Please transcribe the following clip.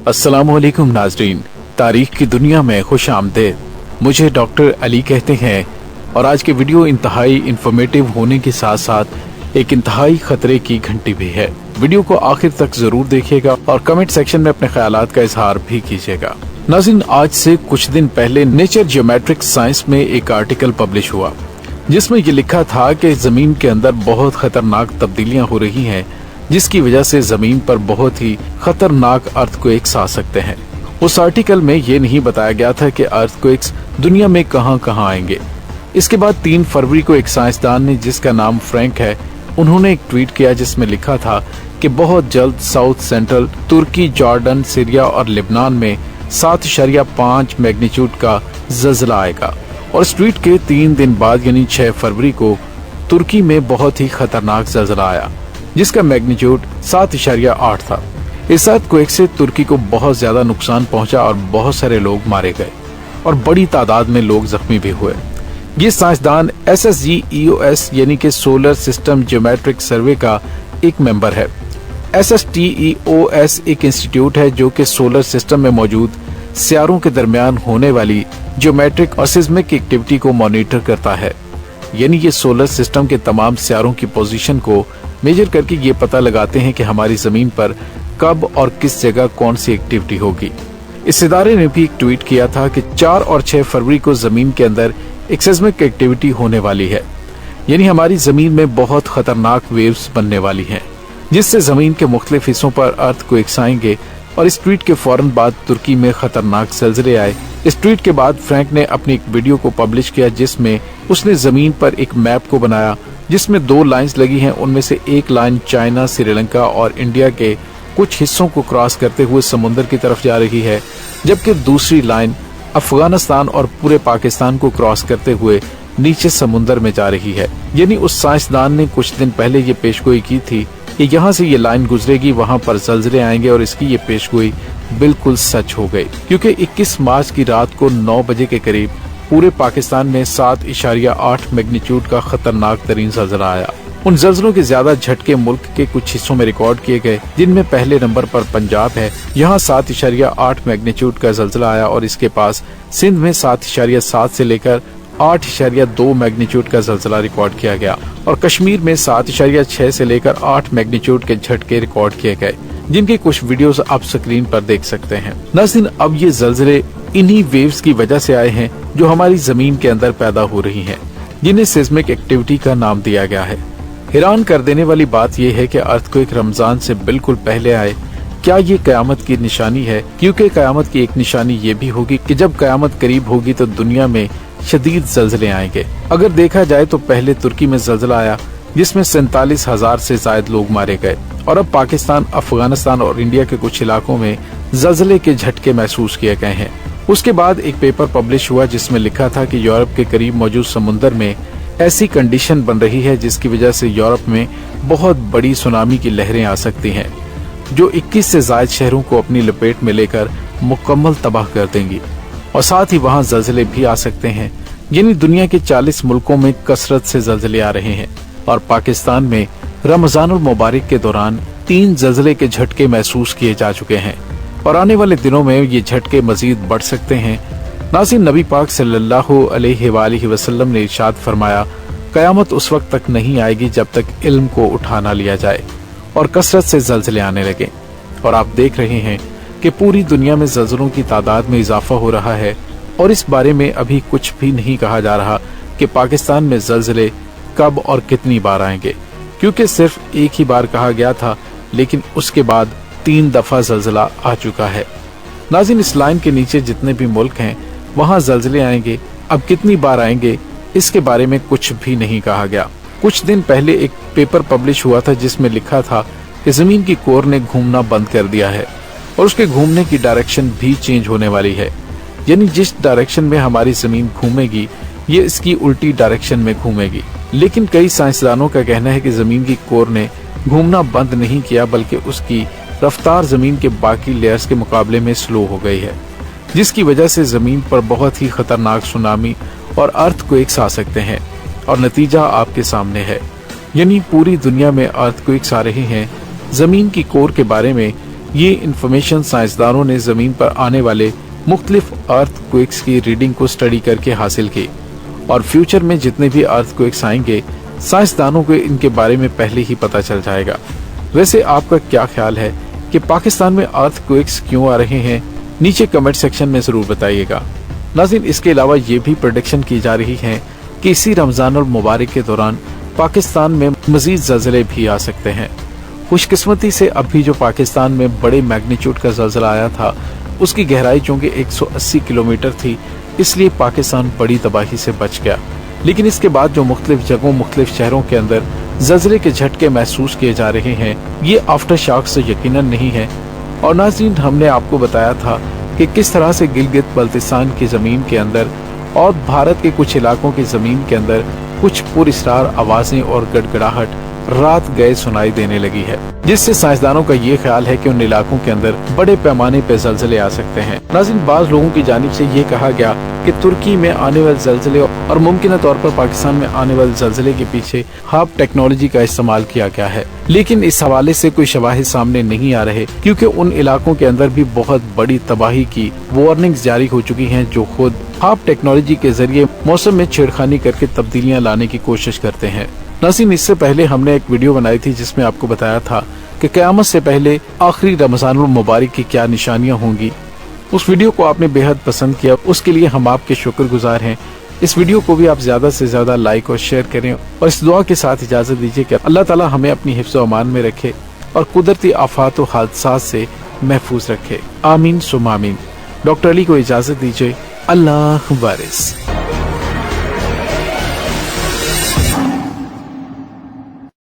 अस्सलामुअलैकुम नाजरीन, तारीख की दुनिया में खुश आमदेद। मुझे डॉक्टर अली कहते हैं और आज के वीडियो इंतहाई इंफॉर्मेटिव होने के साथ साथ एक इंतहाई खतरे की घंटी भी है। वीडियो को आखिर तक जरूर देखिएगा और कमेंट सेक्शन में अपने ख्यालात का इजहार भी कीजिएगा। नाज़रीन, आज से कुछ दिन पहले नेचर जियोमेट्रिक साइंस में एक आर्टिकल पब्लिश हुआ जिसमें ये लिखा था कि जमीन के अंदर बहुत खतरनाक तब्दीलियां हो रही हैं, जिसकी वजह से जमीन पर बहुत ही खतरनाक अर्थक्वेक्स आ सकते हैं। उस आर्टिकल में ये नहीं बताया गया था कि अर्थक्वेक्स दुनिया में कहां कहां आएंगे। इसके बाद 3 फरवरी को एक साइंसदान ने, जिसका नाम फ्रैंक है, उन्होंने एक ट्वीट किया जिसमें लिखा था कि बहुत जल्द साउथ सेंट्रल तुर्की, जॉर्डन, सीरिया और लेबनान में 7.5 मैग्नीट्यूड का ज़ल्ज़ला आएगा। और इस ट्वीट के 3 दिन बाद यानी 6 फरवरी को तुर्की में बहुत ही खतरनाक ज़ल्ज़ला आया जिसका मैग्नीट्यूड 7.8 था। इस अर्थक्वेक से तुर्की को बहुत ज्यादा नुकसान पहुंचा और बहुत सारे लोग मारे गए और बड़ी तादाद में लोग जख्मी भी हुए। ये साइंसदान SSGEOS यानी कि सोलर सिस्टम जियोमेट्रिक सर्वे का एक मेंबर है। SSTEOS एक इंस्टीट्यूट है जो कि सोलर सिस्टम में मौजूद सियारों के दरमियान होने वाली जियोमेट्रिक और सिस्मिक एक्टिविटी को मॉनिटर करता है। यानी ये सोलर सिस्टम के तमाम सियारों की पोजीशन को मेजर करके ये पता लगाते हैं कि हमारी जमीन पर कब और किस जगह कौन सी एक्टिविटी होगी। इस इदारे ने भी एक ट्वीट किया था कि 4 और 6 फरवरी को जमीन के अंदर एक सिस्मिक एक्टिविटी होने वाली है, यानी हमारी जमीन में बहुत खतरनाक वेव्स बनने वाली हैं, जिससे जमीन के मुख्तलिफ हिस्सों पर अर्थक्वेक्स आएंगे। और इस ट्वीट के फौरन बाद तुर्की में खतरनाक ज़ल्ज़ले आए। इस ट्वीट के बाद फ्रैंक ने अपनी एक वीडियो को पब्लिश किया जिसमें उसने जमीन पर एक मैप को बनाया जिसमें 2 लाइंस लगी हैं। उनमें से एक लाइन चाइना, श्रीलंका और इंडिया के कुछ हिस्सों को क्रॉस करते हुए समुद्र की तरफ जा रही है, जबकि दूसरी लाइन अफगानिस्तान और पूरे पाकिस्तान को क्रॉस करते हुए नीचे समुद्र में जा रही है। यानी उस साइंसदान ने कुछ दिन पहले ये पेशगोई की थी कि यहाँ से ये लाइन गुजरेगी, वहाँ पर ज़ल्ज़ले आएंगे, और इसकी ये पेशगोई बिल्कुल सच हो गई, क्योंकि 21 मार्च की रात को 9 बजे के करीब पूरे पाकिस्तान में 7.8 मैग्नीट्यूड का खतरनाक तरीन ज़ल्ज़ला आया। उन ज़ल्ज़लों के ज्यादा झटके मुल्क के कुछ हिस्सों में रिकॉर्ड किए गए, जिनमें पहले नंबर पर पंजाब है। यहाँ 7.8 मैग्नीट्यूड का ज़ल्ज़ला आया और इसके पास सिंध में 7.7 से लेकर 8.2 मैग्नीट्यूड का ज़ल्ज़ला रिकॉर्ड किया गया और कश्मीर में 7.6 से लेकर 8 मैग्नीट्यूड के झटके रिकॉर्ड किए गए, जिनकी कुछ वीडियोस आप स्क्रीन पर देख सकते हैं। नाज़रीन, अब ये ज़ल्ज़ले इन्हीं वेव्स की वजह से आए हैं जो हमारी जमीन के अंदर पैदा हो रही हैं, जिन्हें सिस्मिक एक्टिविटी का नाम दिया गया है। हैरान कर देने वाली बात यह है कि अर्थक्वेक रमजान से बिल्कुल पहले आए। क्या ये कयामत की निशानी है? क्योंकि कयामत की एक निशानी ये भी होगी कि जब कयामत करीब होगी तो दुनिया में शदीद ज़ल्ज़ले आएंगे। अगर देखा जाए तो पहले तुर्की में ज़ल्ज़ला आया जिसमें 47,000 से ज्यादा लोग मारे गए, और अब पाकिस्तान, अफगानिस्तान और इंडिया के कुछ इलाकों में ज़ल्ज़ले के झटके महसूस किए गए हैं। उसके बाद एक पेपर पब्लिश हुआ जिसमें लिखा था कि यूरोप के करीब मौजूद समुद्र में ऐसी कंडीशन बन रही है जिसकी वजह से यूरोप में बहुत बड़ी सुनामी की लहरें आ सकती हैं, जो 21 से ज्यादा शहरों को अपनी लपेट में लेकर मुकम्मल तबाह कर देंगी, और साथ ही वहां ज़ल्ज़ले भी आ सकते हैं। यानी दुनिया के 40 मुल्कों में कसरत से ज़ल्ज़ले आ रहे हैं, और पाकिस्तान में रमजानुल मुबारक के दौरान 3 ज़ल्ज़ले के झटके महसूस किए जा चुके हैं और आने वाले दिनों में ये झटके मजीद बढ़ सकते हैं। नाज़रीन, नबी पाक सल्लल्लाहु अलैहि वसल्लम ने इरशाद फरमाया, कयामत उस वक्त तक नहीं आएगी जब तक इल्म को उठा ना लिया जाए और कसरत से ज़ल्ज़ले आने लगे। और आप देख रहे हैं कि पूरी दुनिया में ज़ल्ज़लों की तादाद में इजाफा हो रहा है, और इस बारे में अभी कुछ भी नहीं कहा जा रहा कि पाकिस्तान में ज़ल्ज़ले कब और कितनी बार आएंगे, क्योंकि सिर्फ एक ही बार कहा गया था, लेकिन उसके बाद 3 दफा ज़ल्ज़ला आ चुका है। नाज़रीन, इस लाइन के नीचे जितने भी मुल्क हैं वहाँ ज़ल्ज़ले आएंगे। अब कितनी बार आएंगे इसके बारे में कुछ भी नहीं कहा गया। कुछ दिन पहले एक पेपर पब्लिश हुआ था जिसमें लिखा था कि जमीन की कोर ने घूमना बंद कर दिया है और उसके घूमने की डायरेक्शन भी चेंज होने वाली है। यानी जिस डायरेक्शन में हमारी जमीन घूमेगी ये इसकी उल्टी डायरेक्शन में घूमेगी। लेकिन कई साइंसदानों का कहना है कि जमीन की कोर ने घूमना बंद नहीं किया, बल्कि उसकी रफ्तार जमीन के बाकी लेयर्स के मुकाबले में स्लो हो गई है, जिसकी वजह से जमीन पर बहुत ही खतरनाक सुनामी और अर्थक्वेक्स आ सकते हैं। और नतीजा आपके सामने है, यानी पूरी दुनिया में अर्थक्वेक्स आ रहे हैं। जमीन की कोर के बारे में ये इंफॉर्मेशन साइंसदानों ने जमीन पर आने वाले मुख्तलिफ अर्थक्वेक्स की रीडिंग को स्टडी करके हासिल की, और फ्यूचर में जितने भी अर्थक्वेक्स आएंगे साइंसदानों को इनके बारे में पहले ही पता चल जाएगा। वैसे आपका क्या ख्याल है कि पाकिस्तान में अर्थक्वेक्स क्यों आ रहे हैं? नीचे कमेंट सेक्शन में जरूर बताइएगा। नाज़रीन, इसके अलावा ये भी प्रेडिक्शन की जा रही है कि इसी रमजान और मुबारक के दौरान पाकिस्तान में मजीद ज़लज़ले भी आ सकते हैं। खुशकिस्मती से अभी जो पाकिस्तान में बड़े मैग्नीट्यूड का ज़लज़ला आया था उसकी गहराई चूंकि 180 किलोमीटर थी, इसलिए पाकिस्तान बड़ी तबाही से बच गया। लेकिन इसके बाद जो मुख्तलिफ जगहों मुख्तलिफ शहरों के अंदर ज़लज़ले के झटके महसूस किए जा रहे हैं, ये आफ्टर शॉक से यकीनन नहीं है। और नाज़रीन, हमने आपको बताया था कि किस तरह से गिलगित बल्तिस्तान की ज़मीन के अंदर और भारत के कुछ इलाकों की ज़मीन के अंदर कुछ पुरअसरार आवाज़ें और गड़गड़ाहट रात गए सुनाई देने लगी है, जिससे साइंसदानों का ये ख्याल है कि उन इलाकों के अंदर बड़े पैमाने पर ज़लज़ले आ सकते हैं। नाज़रीन, बाज़ लोगों की जानिब से ये कहा गया कि तुर्की में आने वाले ज़लज़ले और मुमकिन तौर पर पाकिस्तान में आने वाले ज़लज़ले के पीछे हार्प टेक्नोलॉजी का इस्तेमाल किया गया है, लेकिन इस हवाले से कोई शवाहिद सामने नहीं आ रहे, क्योंकि उन इलाकों के अंदर भी बहुत बड़ी तबाही की वार्निंग्स जारी हो चुकी हैं, जो खुद हार्प टेक्नोलॉजी के जरिए मौसम में छेड़खानी करके तब्दीलियां लाने की कोशिश करते हैं। नाज़रीन, इससे पहले हमने एक वीडियो बनाई थी जिसमें आपको बताया था कि क़यामत से पहले आखिरी रमज़ानुल मुबारक की क्या निशानियां होंगी। उस वीडियो को आपने बेहद पसंद किया, उसके लिए हम आपके शुक्रगुजार हैं। इस वीडियो को भी आप ज्यादा से ज्यादा लाइक और शेयर करें, और इस दुआ के साथ इजाजत दीजिए कि अल्लाह ताला हमें अपनी हिफ्ज़ व अमान में रखे और कुदरती आफात व हादसात से महफूज रखे। आमीन सुम आमीन। डॉक्टर अली को इजाजत दीजिए। अल्लाह वारिस।